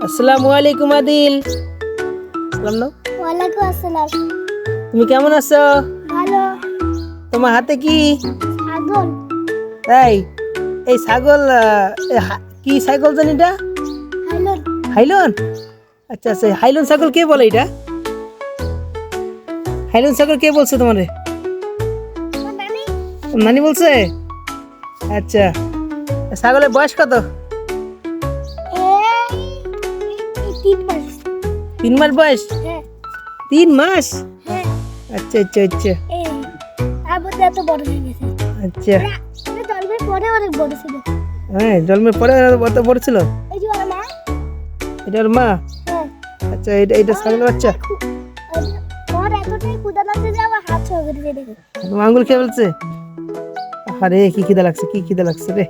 আসসালামু আলাইকুম আদিল। সালাম নাও। ওয়ালাইকুম আসসালাম। তুমি কেমন আছো? ভালো। তোমার হাতে কি? ছাগল। তাই? এই ছাগল কি ছাগল জানি এটা? হাইলন। হাইলন। আচ্ছা আচ্ছা, হাইলন ছাগল কে বলে এটা? হাইলন ছাগল কে বলছে তোমারে? নানি। নানি বলছে। আচ্ছা, ছাগলের বয়স কত? এই 3 মাস। 3 মাস বয়স? হ্যাঁ 3 মাস? হ্যাঁ। আচ্ছা আচ্ছা আচ্ছা এই আবুতে এত বড় হয়ে গেছে। আচ্ছা। এটা জন্মের পরে অনেক বড় ছিল। হ্যাঁ, জন্মের পরে অত বড় ছিল? এই যে ওর মা। এটা ওর মা? হ্যাঁ। আচ্ছা, এটা ছাগলের বাচ্চা? ওর এতটাই ক্ষুধা লাগছে যে আমার হাত ছড়িয়ে দেখো। আঙ্গুল খেয়ে বলছে? আরে কি খিদা লাগছে, কি খিদা লাগছে রে।